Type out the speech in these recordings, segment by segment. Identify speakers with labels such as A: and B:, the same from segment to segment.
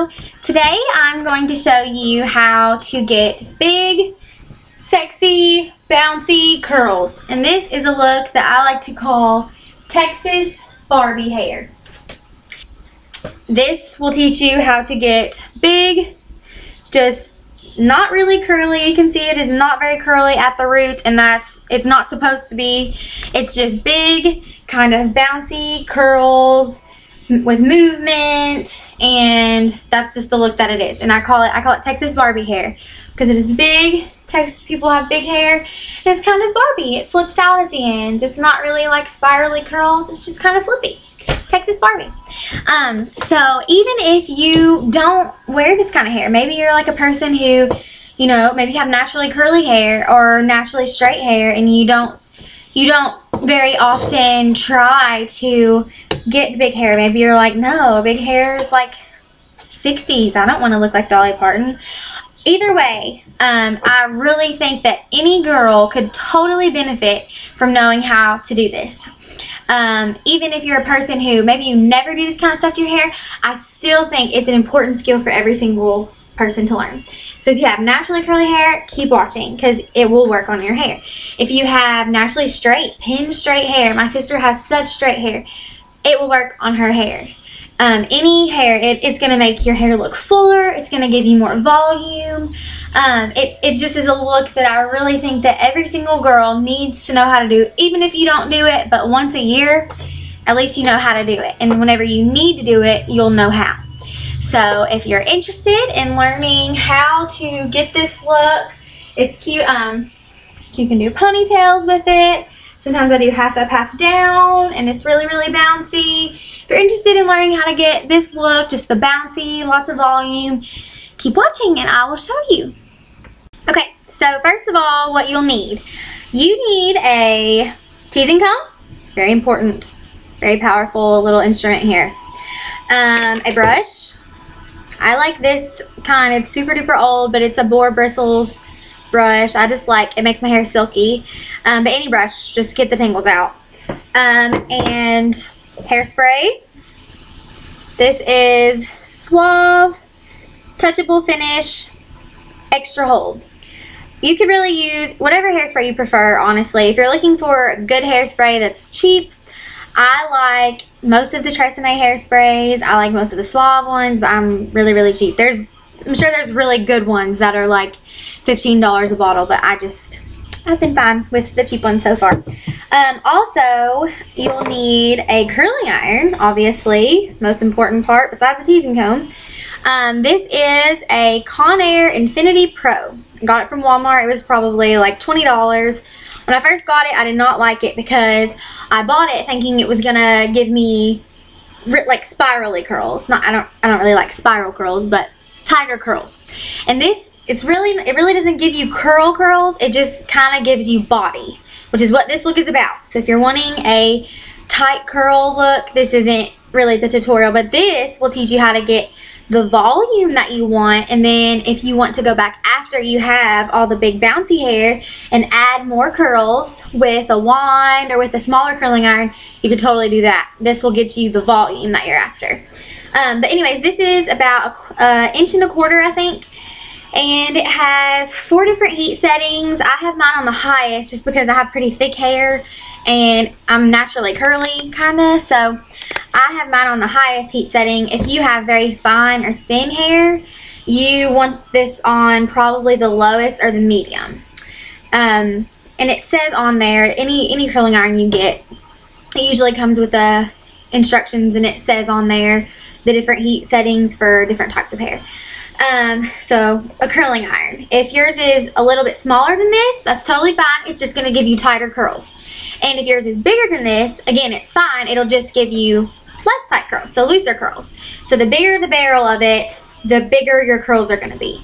A: So today I'm going to show you how to get big, sexy, bouncy curls. And this is a look that I like to call Texas Barbie hair. This will teach you how to get big, just not really curly. You can see it is not very curly at the roots, and it's not supposed to be. It's just big, kind of bouncy curls with movement, and that's just the look that it is. And I call it Texas Barbie hair because it is big. Texas people have big hair, and it's kind of Barbie. It flips out at the ends. It's not really like spirally curls. It's just kind of flippy. Texas Barbie. So even if you don't wear this kind of hair, maybe you're like a person who, you know, maybe you have naturally curly hair or naturally straight hair, and you don't very often try to get big hair. Maybe you're like, no, big hair is like 60s. I don't want to look like Dolly Parton. Either way, I really think that any girl could totally benefit from knowing how to do this. Even if you're a person who maybe you never do this kind of stuff to your hair, I still think it's an important skill for every single person to learn. So if you have naturally curly hair, keep watching because it will work on your hair. If you have naturally straight, pin straight hair, my sister has such straight hair, it will work on her hair. Any hair, it's going to make your hair look fuller. It's going to give you more volume. It just is a look that I really think that every single girl needs to know how to do, even if you don't do it, but once a year, at least you know how to do it. And whenever you need to do it, you'll know how. So if you're interested in learning how to get this look, it's cute. You can do ponytails with it. Sometimes I do half up, half down, and it's really, really bouncy. If you're interested in learning how to get this look, just the bouncy, lots of volume, keep watching and I will show you. Okay, so first of all, what you'll need. You need a teasing comb, very important, very powerful little instrument here. A brush. I like this kind, it's super duper old, but it's a boar bristles brush. I just like, it makes my hair silky. But any brush, just get the tangles out. And hairspray. This is Suave, touchable finish, extra hold. You could really use whatever hairspray you prefer, honestly. If you're looking for good hairspray that's cheap, I like most of the Tresemme hairsprays. I like most of the Suave ones, but I'm really, really cheap. I'm sure there's really good ones that are like $15 a bottle, but I've been fine with the cheap ones so far. Also, you'll need a curling iron, obviously, most important part besides the teasing comb. This is a Conair Infinity Pro. I got it from Walmart. It was probably like $20. When I first got it, I did not like it because I bought it thinking it was gonna give me like spirally curls. I don't really like spiral curls, but tighter curls. And this, it really doesn't give you curls. It just kind of gives you body, which is what this look is about. So if you're wanting a tight curl look, this isn't really the tutorial, but this will teach you how to get the volume that you want. And then if you want to go back after you have all the big bouncy hair and add more curls with a wand or with a smaller curling iron, you could totally do that. This will get you the volume that you're after. But anyways, this is about an inch and a quarter, I think. And it has 4 different heat settings. I have mine on the highest just because I have pretty thick hair and I'm naturally curly, kind of. So I have mine on the highest heat setting. If you have very fine or thin hair, you want this on probably the lowest or the medium. And it says on there, any curling iron you get, it usually comes with the instructions, and it says on there the different heat settings for different types of hair. So a curling iron. If yours is a little bit smaller than this, that's totally fine. It's just going to give you tighter curls. And if yours is bigger than this, again, it's fine. It'll just give you less tight curls, so looser curls. So the bigger the barrel of it, the bigger your curls are going to be.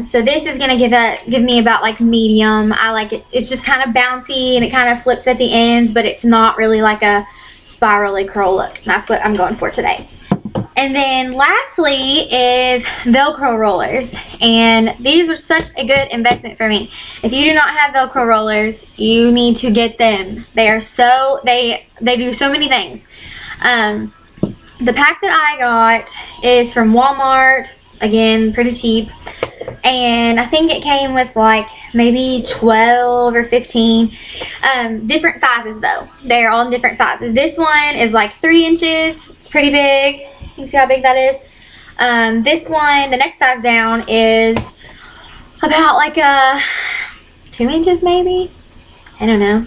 A: So this is going to give me about like medium. I like it. It's just kind of bouncy and it kind of flips at the ends, but it's not really like a spirally curl look. And that's what I'm going for today. And then lastly is Velcro rollers, and these are such a good investment for me. If you do not have Velcro rollers, you need to get them. They are they do so many things. The pack that I got is from Walmart. Again, pretty cheap. And I think it came with like maybe 12 or 15 different sizes though. They're all in different sizes. This one is like 3 inches. It's pretty big. You can see how big that is. This one, the next size down, is about like 2 inches maybe. I don't know.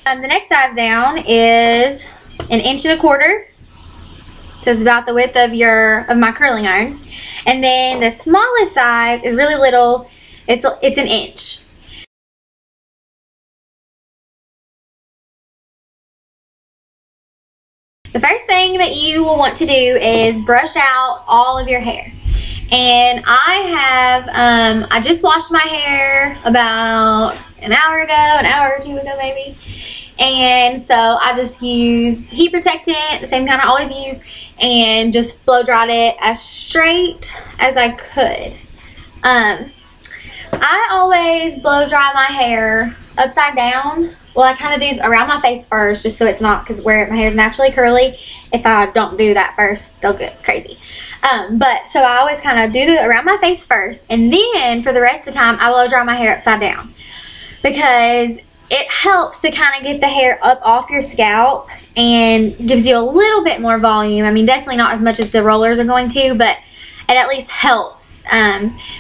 A: The next size down is 1.25 inches. So it's about the width of my curling iron. And then the smallest size is really little. It's 1 inch. The first thing that you will want to do is brush out all of your hair. And I just washed my hair about an hour or 2 ago maybe. And so I just used heat protectant, the same kind I always use, and just blow dried it as straight as I could. I always blow dry my hair upside down. Well, I kind of do around my face first, just so it's not, because where my hair is naturally curly, if I don't do that first, they'll get crazy. But so I always kind of do around my face first, and then for the rest of the time, I blow dry my hair upside down, because it helps to kind of get the hair up off your scalp and gives you a little bit more volume. I mean, definitely not as much as the rollers are going to, but it at least helps.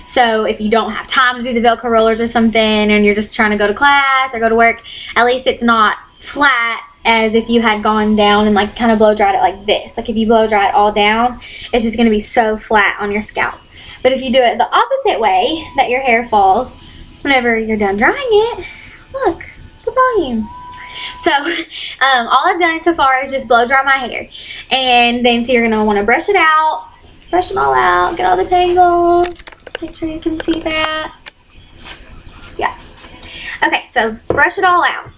A: So if you don't have time to do the Velcro rollers or something, and you're just trying to go to class or go to work, at least it's not flat as if you had gone down and like kind of blow dried it like this. Like if you blow dry it all down, it's just going to be so flat on your scalp. But if you do it the opposite way, that your hair falls whenever you're done drying it, look, the volume. So all I've done so far is just blow dry my hair. And then so you're going to want to brush it out. Brush them all out, get all the tangles. Make sure you can see that. Yeah. Okay, so brush it all out.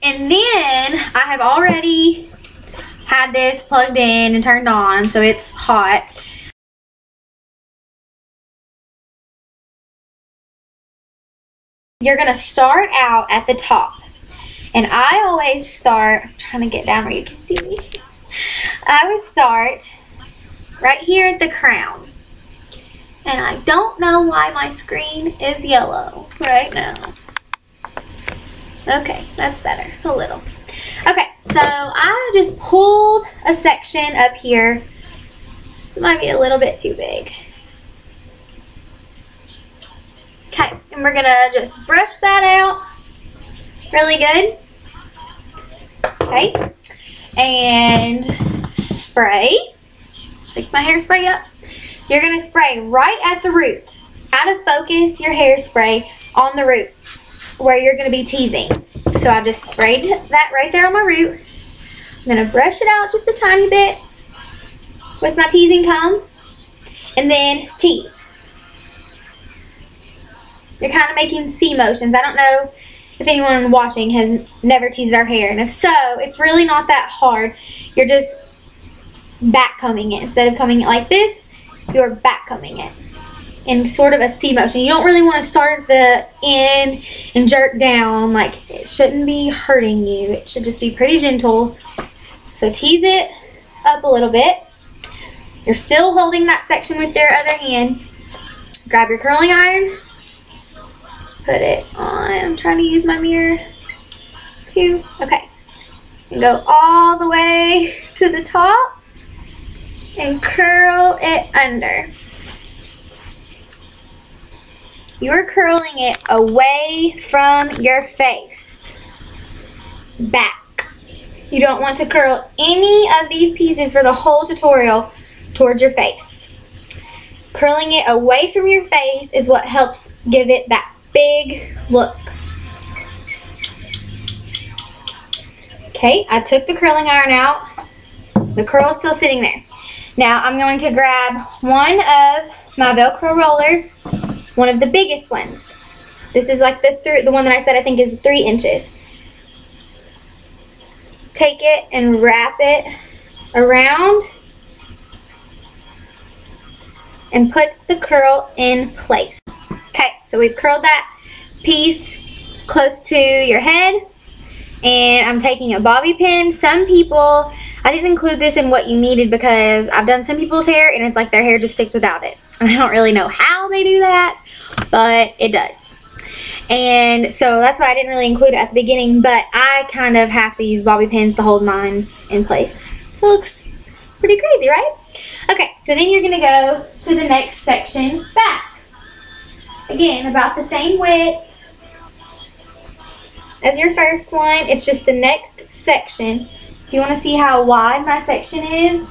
A: And then I have already had this plugged in and turned on, so it's hot. You're gonna start out at the top. And I always start, I'm trying to get down where you can see me. I always start right here at the crown. And I don't know why my screen is yellow right now. Okay, that's better, a little. Okay, so I just pulled a section up here. This might be a little bit too big. Okay, and we're gonna just brush that out really good. Okay, and spray. Shake my hairspray up. You're going to spray right at the root. Try to focus your hairspray on the root where you're going to be teasing. So I just sprayed that right there on my root. I'm going to brush it out just a tiny bit with my teasing comb and then tease. You're kind of making C motions. I don't know if anyone watching has never teased their hair, and if so, it's really not that hard. You're just back combing it. Instead of combing it like this, you're back combing it in sort of a C motion. You don't really want to start at the end and jerk down. Like, it shouldn't be hurting you. It should just be pretty gentle. So tease it up a little bit. You're still holding that section with your other hand. Grab your curling iron. Put it on. I'm trying to use my mirror too. Okay. And go all the way to the top. And curl it under. You're curling it away from your face. Back. You don't want to curl any of these pieces for the whole tutorial towards your face. Curling it away from your face is what helps give it that big look. Okay, I took the curling iron out. The curl is still sitting there. Now I'm going to grab one of my Velcro rollers, one of the biggest ones. This is like the one that I said I think is 3 inches. Take it and wrap it around and put the curl in place. Okay, so we've curled that piece close to your head. and I'm taking a bobby pin. Some people, I didn't include this in what you needed because I've done some people's hair and it's like their hair just sticks without it. And I don't really know how they do that, but it does. And so that's why I didn't really include it at the beginning, but I kind of have to use bobby pins to hold mine in place. So it looks pretty crazy, right? Okay, so then you're gonna go to the next section, back. Again, about the same width as your first one. It's just the next section. If you want to see how wide my section is,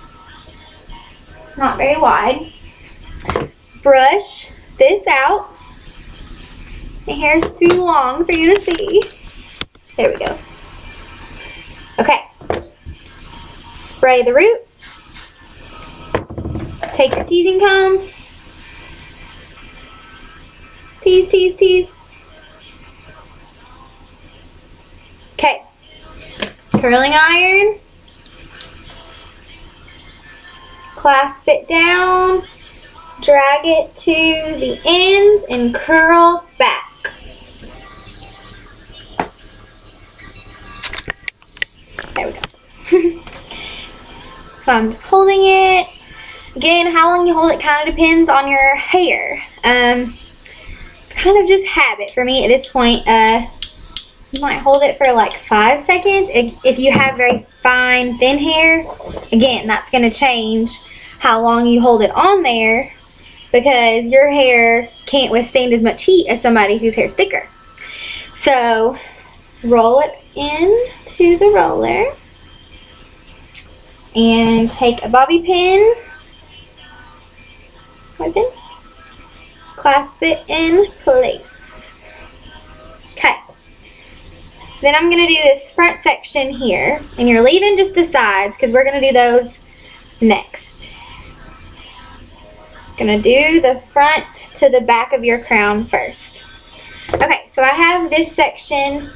A: not very wide. Brush this out. My hair's too long for you to see. There we go. Okay. Spray the root. Take your teasing comb. Tease, tease, tease. Okay. Curling iron. Clasp it down. Drag it to the ends and curl back. There we go. So I'm just holding it. Again, how long you hold it kind of depends on your hair. It's kind of just habit for me at this point. You might hold it for like 5 seconds. If you have very fine, thin hair, again, that's going to change how long you hold it on there because your hair can't withstand as much heat as somebody whose hair's thicker. So, roll it into the roller and take a bobby pin, clasp it in place. Okay. Then I'm going to do this front section here, and you're leaving just the sides because we're going to do those next. Going to do the front to the back of your crown first. Okay, so I have this section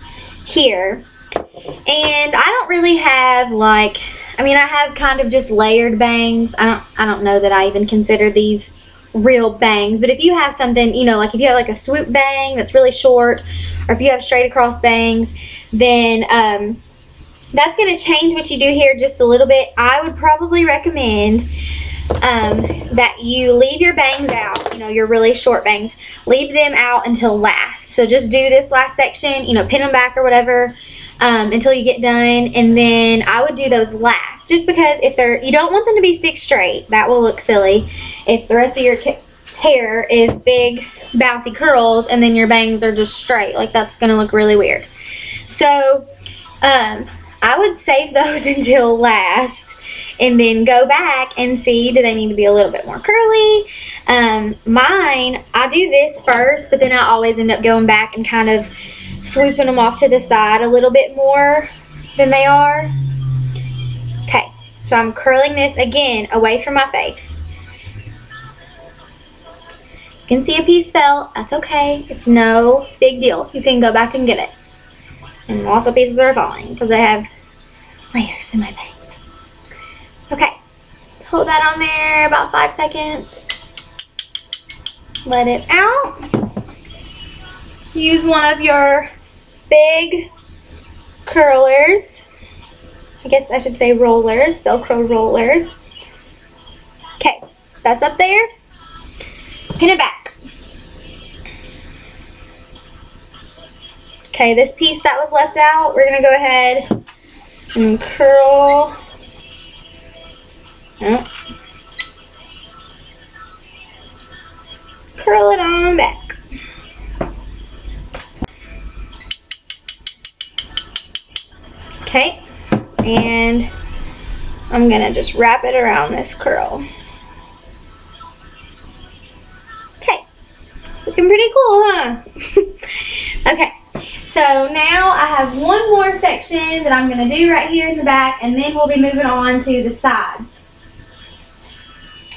A: here, and I don't really have like, I mean, I have kind of just layered bangs. I don't know that I even consider these real bangs, but if you have something, you know, like if you have like a swoop bang that's really short, or if you have straight across bangs, then that's going to change what you do here just a little bit. I would probably recommend that you leave your bangs out, you know, your really short bangs, leave them out until last. So just do this last section, you know, pin them back or whatever until you get done, and then I would do those last, just because if they're, you don't want them to be stick straight. That will look silly if the rest of your hair is big bouncy curls and then your bangs are just straight. Like, that's gonna look really weird. So I would save those until last and then go back and see, do they need to be a little bit more curly? Mine, I do this first, but then I always end up going back and kind of swooping them off to the side a little bit more than they are. Okay, so I'm curling this again away from my face. You can see a piece fell. That's okay. It's no big deal. You can go back and get it. And lots of pieces are falling because I have layers in my bangs. Okay, let's hold that on there about 5 seconds. Let it out. Use one of your big curlers. I guess I should say rollers, Velcro roller. Okay, that's up there. Pin it back. Okay, this piece that was left out, we're gonna go ahead and curl. Oh. Curl it on back. Okay, and I'm gonna just wrap it around this curl. Okay, looking pretty cool, huh? Okay, so now I have one more section that I'm gonna do right here in the back, and then we'll be moving on to the sides.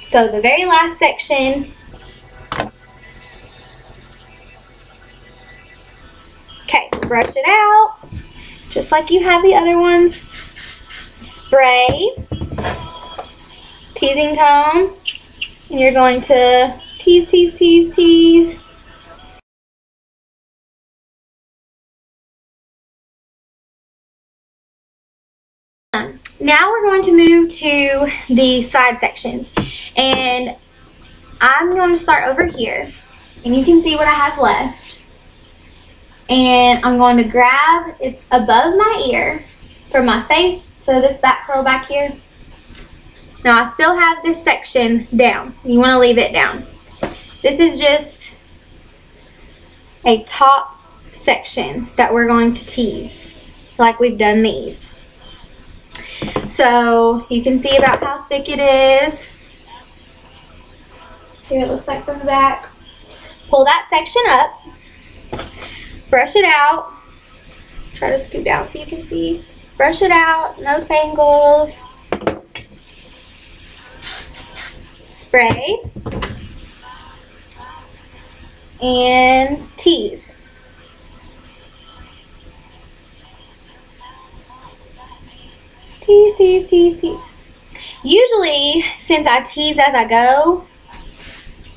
A: So the very last section. Okay, brush it out, just like you have the other ones. Spray, teasing comb, and you're going to tease, tease, tease, tease. now we're going to move to the side sections, and I'm going to start over here, and you can see what I have left. And I'm going to grab, it's above my ear from my face, so this back curl back here. Now I still have this section down. You want to leave it down. This is just a top section that we're going to tease, like we've done these. So you can see about how thick it is. See what it looks like from the back. Pull that section up, brush it out. Try to scoot down so you can see. Brush it out, no tangles. Spray and tease. Tease, tease, tease, tease. Usually, since I tease as I go,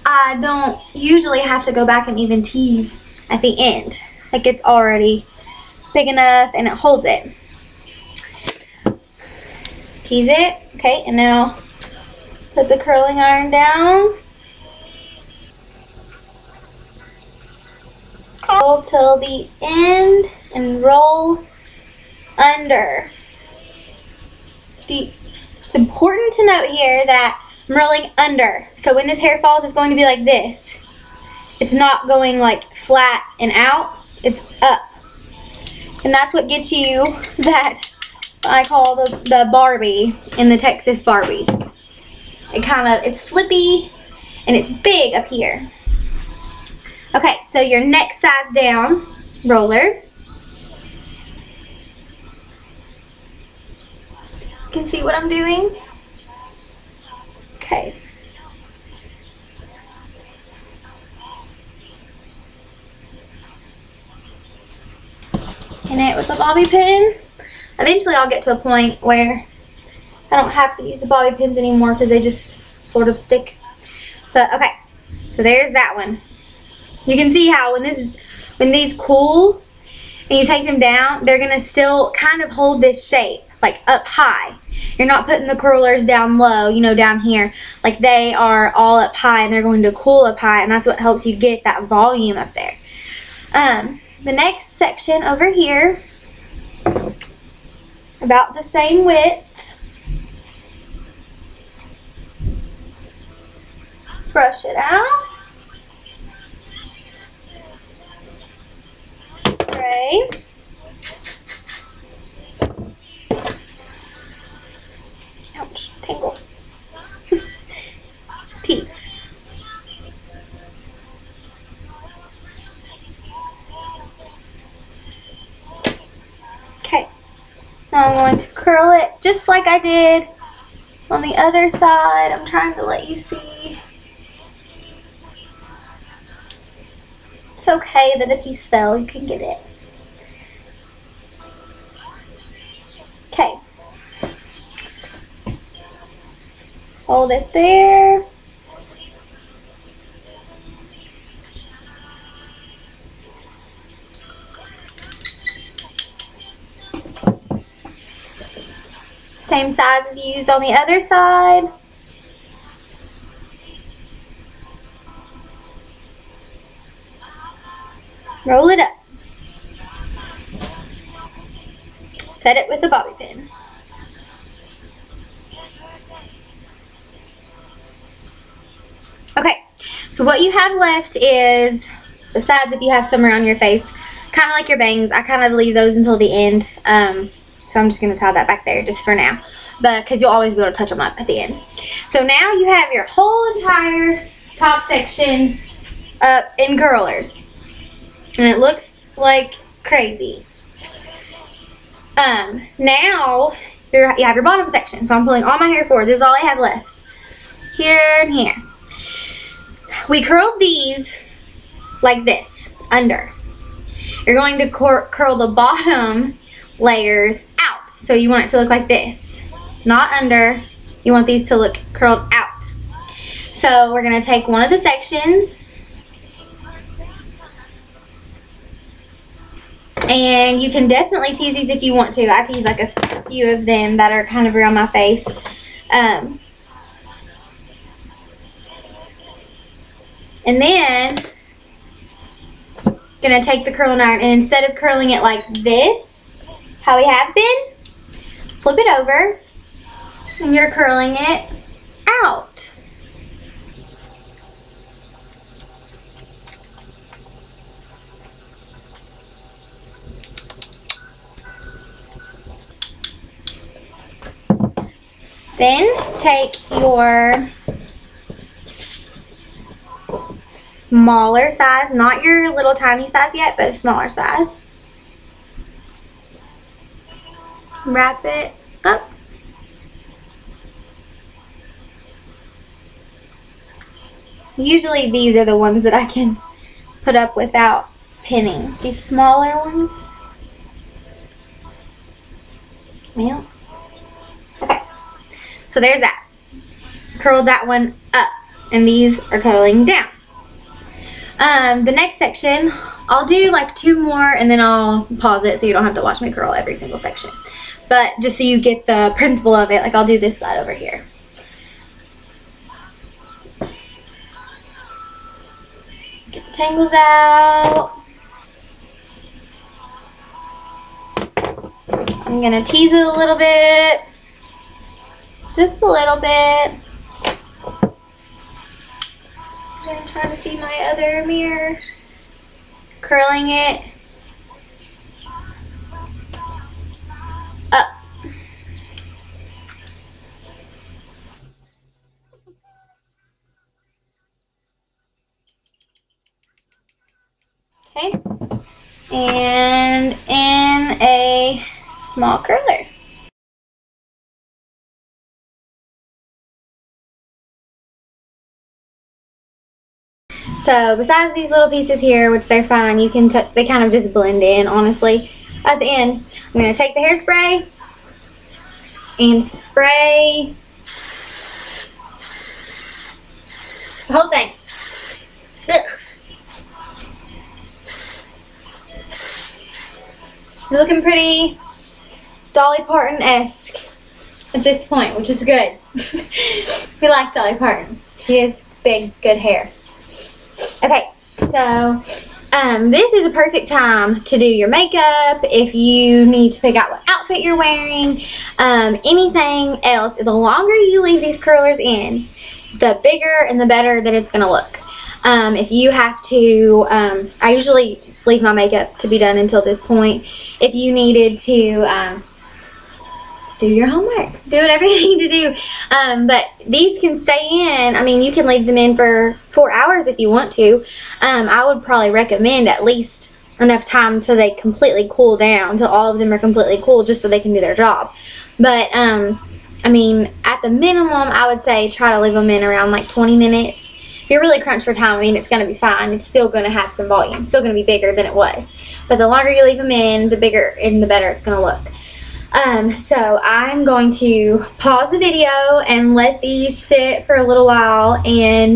A: I don't usually have to go back and even tease at the end. Like, it's already big enough and it holds it. Tease it. Okay, and now put the curling iron down. Roll till the end and roll under. It's important to note here that I'm rolling under. So when this hair falls, it's going to be like this. It's not going like flat and out. It's up. And that's what gets you that I call the Barbie in the Texas Barbie. It's flippy and it's big up here. Okay, so your next size down roller. You can see what I'm doing. Okay. Pin it with a bobby pin. Eventually I'll get to a point where I don't have to use the bobby pins anymore because they just sort of stick. But okay, so there's that one. You can see how when these cool and you take them down, they're gonna still kind of hold this shape, like up high. You're not putting the curlers down low, you know, down here. Like they are all up high and they're going to cool up high, and that's what helps you get that volume up there. The next section over here, about the same width. Brush it out. Spray. Ouch, tangle. Tease. Okay. Now I'm going to curl it just like I did on the other side. I'm trying to let you see. It's okay that a piece fell, you can get it. Okay. Hold it there. Same size as you used on the other side. Roll it up. Set it with a bobby pin. Okay, so what you have left is, besides if you have some around your face, kind of like your bangs, I kind of leave those until the end. So I'm just going to tie that back there just for now, but because you'll always be able to touch them up at the end. So now you have your whole entire top section up in curlers, and it looks like crazy. Now you have your bottom section. So I'm pulling all my hair forward. This is all I have left. Here and here. We curled these like this, under. You're going to curl the bottom layers out. So you want it to look like this, not under. You want these to look curled out. So we're going to take one of the sections And you can definitely tease these if you want to. I tease like a few of them that are kind of around my face. And then gonna take the curling iron, and instead of curling it like this, how we have been, flip it over and you're curling it out. Then take your smaller size, not your little tiny size yet, but a smaller size. Wrap it up. Usually these are the ones that I can put up without pinning. These smaller ones. Well, okay. So there's that. Curled that one up, and these are curling down. The next section, I'll do like 2 more and then I'll pause it so you don't have to watch me curl every single section. But just so you get the principle of it, like I'll do this side over here. Get the tangles out. I'm gonna tease it a little bit. Just a little bit. I'm gonna try to see my other mirror. Curling it up. Okay. And in a small curler. So besides these little pieces here, which they're fine, you can they kind of just blend in, honestly. At the end, I'm going to take the hairspray and spray the whole thing. Ugh. You're looking pretty Dolly Parton-esque at this point, which is good. We like Dolly Parton. She has big, good hair. Okay, so this is a perfect time to do your makeup. If you need to pick out what outfit you're wearing, anything else, the longer you leave these curlers in, the bigger and the better that it's going to look. If you have to, I usually leave my makeup to be done until this point. If you needed to do your homework, do whatever you need to do. But these can stay in. I mean, you can leave them in for 4 hours if you want to. I would probably recommend at least enough time till they completely cool down, till all of them are completely cool, just so they can do their job. But I mean, at the minimum, I would say try to leave them in around like 20 minutes. If you're really crunched for time, I mean, it's going to be fine. It's still going to have some volume. It's still going to be bigger than it was. But the longer you leave them in, the bigger and the better it's going to look. So I'm going to pause the video and let these sit for a little while, and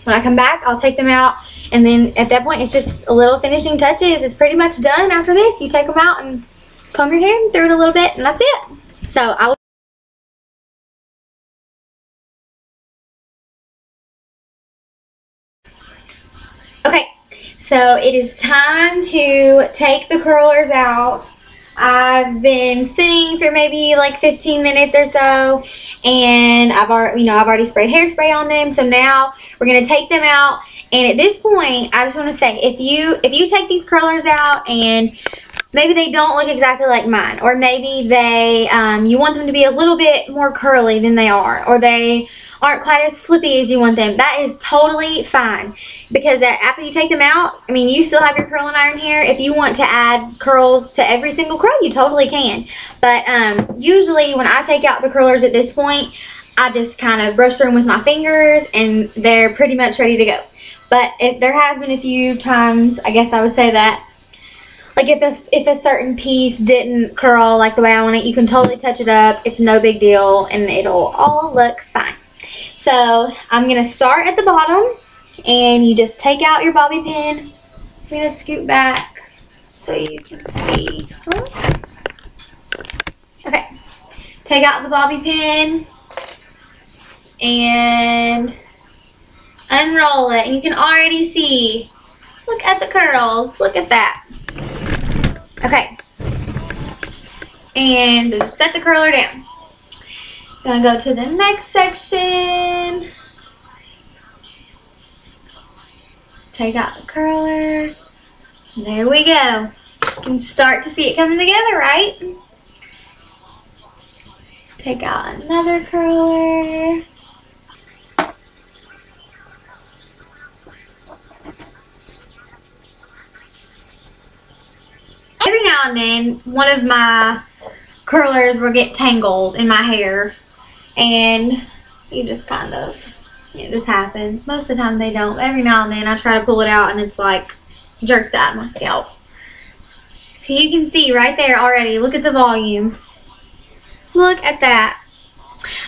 A: when I come back, I'll take them out, and then at that point, it's just a little finishing touches. It's pretty much done after this. You take them out and comb your hair through it a little bit, and that's it. So I will. Okay, so it is time to take the curlers out. I've been sitting for maybe like 15 minutes or so, and I've already sprayed hairspray on them. So now we're gonna take them out, and at this point, I just want to say, if you take these curlers out and maybe they don't look exactly like mine, or maybe they you want them to be a little bit more curly than they are, or they aren't quite as flippy as you want them, that is totally fine, because after you take them out, I mean, you still have your curling iron here. If you want to add curls to every single curl, you totally can. But usually when I take out the curlers at this point, I just kind of brush through them with my fingers, and they're pretty much ready to go. But there has been a few times, I guess I would say that, like if a certain piece didn't curl like the way I want it, you can totally touch it up. It's no big deal, and it'll all look fine. So I'm going to start at the bottom, and you just take out your bobby pin. I'm going to scoot back so you can see. Okay, take out the bobby pin and unroll it, and you can already see, look at the curls, look at that. Okay, and so just set the curler down. Gonna go to the next section. Take out the curler. There we go. You can start to see it coming together, right? Take out another curler. Every now and then, one of my curlers will get tangled in my hair, and you just kind of, it just happens. Most of the time they don't. Every now and then I try to pull it out and it's like jerks out of my scalp. So you can see right there already, look at the volume. Look at that.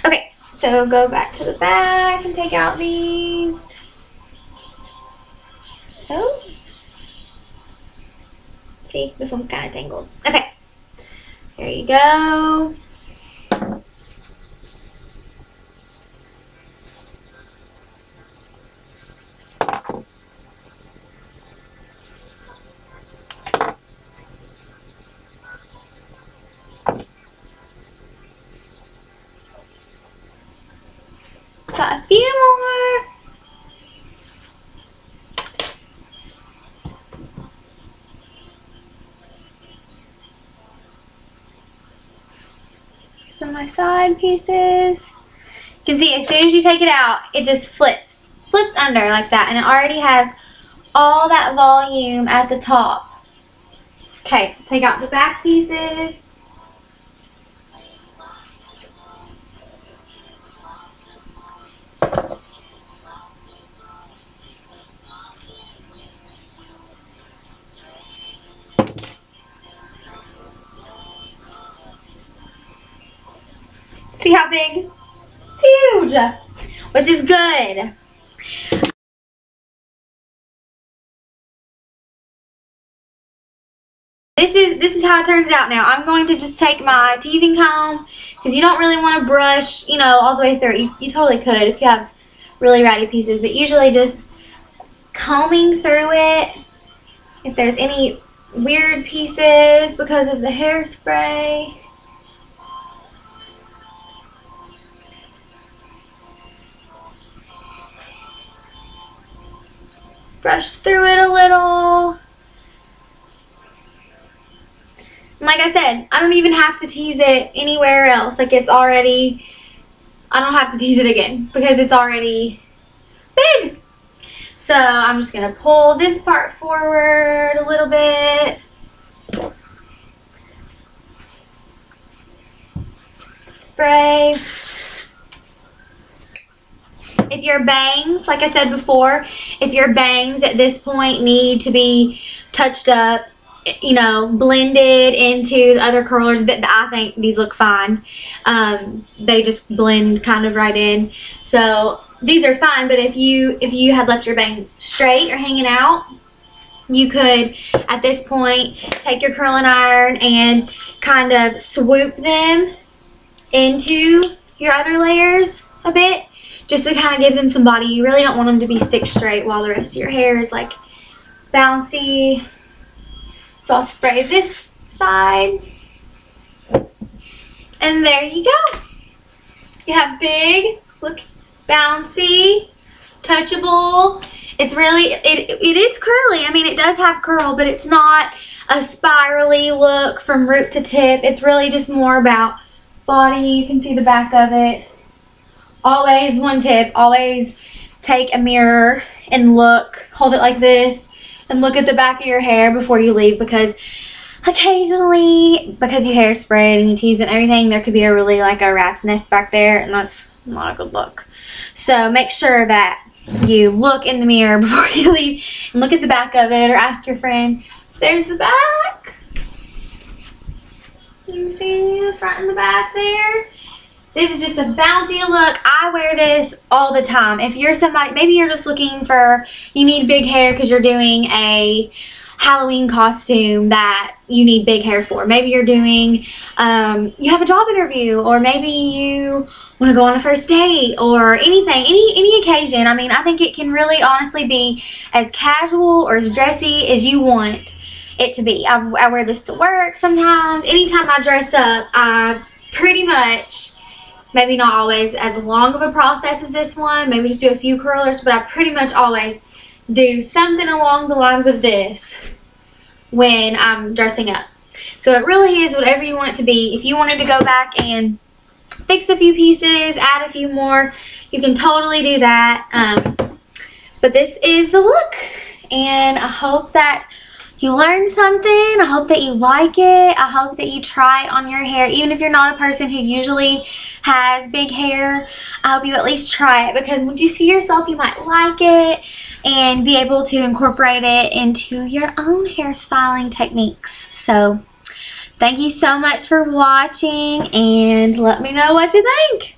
A: Okay, so go back to the back and take out these. Oh. See, this one's kind of tangled. Okay, there you go. Got a few more. For my side pieces. You can see as soon as you take it out, it just flips under like that, and it already has all that volume at the top. Okay, take out the back pieces. See how big? It's huge, which is good. This is how it turns out now. I'm going to just take my teasing comb, because you don't really want to brush, you know, all the way through. You totally could if you have really ratty pieces, but usually just combing through it if there's any weird pieces because of the hairspray. Brush through it a little. And like I said, I don't even have to tease it anywhere else. Like, it's already, I don't have to tease it again because it's already big. So I'm just gonna pull this part forward a little bit. Spray. If your bangs, like I said before, if your bangs at this point need to be touched up, you know, blended into the other curlers, that I think these look fine. They just blend kind of right in. So these are fine, but if you had left your bangs straight or hanging out, you could, at this point, take your curling iron and kind of swoop them into your other layers a bit, just to kind of give them some body. You really don't want them to be stick straight while the rest of your hair is like bouncy. So I'll spray this side. And there you go. You have big, look, bouncy, touchable. It's really, it is curly. I mean, it does have curl, but it's not a spirally look from root to tip. It's really just more about body. You can see the back of it. Always, one tip, always take a mirror and look, hold it like this, and look at the back of your hair before you leave, because occasionally, because you hairspray and you tease and everything, there could be a really, like, a rat's nest back there, and that's not a good look. So make sure that you look in the mirror before you leave and look at the back of it, or ask your friend. There's the back. You can see the front and the back there. This is just a bouncy look. I wear this all the time. If you're somebody, maybe you're just looking for, you need big hair because you're doing a Halloween costume that you need big hair for. Maybe you're doing, you have a job interview, or maybe you want to go on a first date, or anything, any occasion. I mean, I think it can really honestly be as casual or as dressy as you want it to be. I wear this to work sometimes. Anytime I dress up, I pretty much, maybe not always as long of a process as this one, maybe just do a few curlers, but I pretty much always do something along the lines of this when I'm dressing up. So it really is whatever you want it to be. If you wanted to go back and fix a few pieces, add a few more, you can totally do that. But this is the look, and I hope that you learned something. I hope that you like it. I hope that you try it on your hair. Even if you're not a person who usually has big hair, I hope you at least try it, because once you see yourself, you might like it and be able to incorporate it into your own hairstyling techniques. So thank you so much for watching, and let me know what you think.